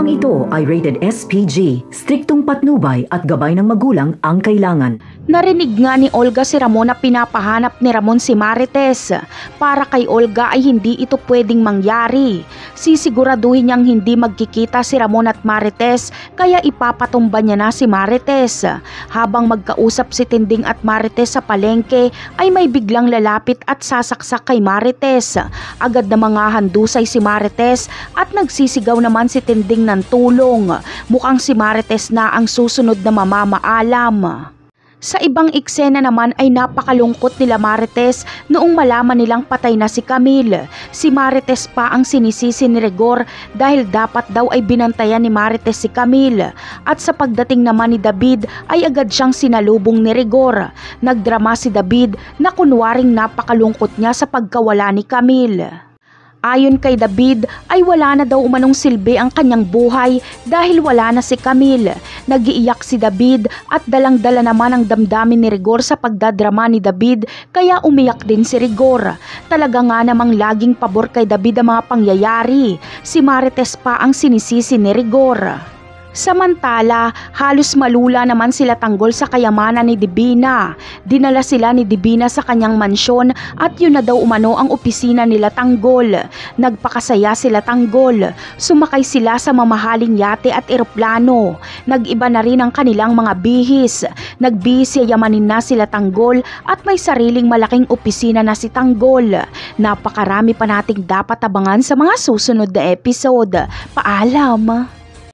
Programang ito ay rated SPG, striktong patnubay at gabay ng magulang ang kailangan. Narinig nga ni Olga si Ramon na pinapahanap ni Ramon si Marites. Para kay Olga ay hindi ito pwedeng mangyari. Sisiguraduhin niyang hindi magkikita si Ramon at Marites kaya ipapatumba niya na si Marites. Habang magkausap si Tinding at Marites sa palengke ay may biglang lalapit at sasaksak kay Marites. Agad na mga handusay si Marites at nagsisigaw naman si Tinding ng tulong. Mukhang si Marites na ang susunod na mamamaalam. Sa ibang eksena naman ay napakalungkot nila Marites noong malaman nilang patay na si Camille. Si Marites pa ang sinisisi ni Rigor dahil dapat daw ay binantayan ni Marites si Camille. At sa pagdating naman ni David ay agad siyang sinalubong ni Rigor. Nagdrama si David na kunwaring napakalungkot niya sa pagkawala ni Camille. Ayon kay David ay wala na daw umanong silbi ang kanyang buhay dahil wala na si Camille. Nag-iiyak si David at dalang-dala naman ang damdamin ni Rigor sa pagdadrama ni David kaya umiyak din si Rigor. Talaga nga namang laging pabor kay David ang mga pangyayari. Si Marites pa ang sinisisi ni Rigor. Samantala, halos malula naman sila Tanggol sa kayamanan ni Divina. Dinala sila ni Divina sa kanyang mansyon at yun na daw umano ang opisina nila Tanggol. Nagpakasaya sila Tanggol. Sumakay sila sa mamahaling yate at eroplano. Nag-iba na rin ang kanilang mga bihis. Nagbihis yayamanin na sila Tanggol at may sariling malaking opisina na si Tanggol. Napakarami pa nating dapat abangan sa mga susunod na episode. Paalam!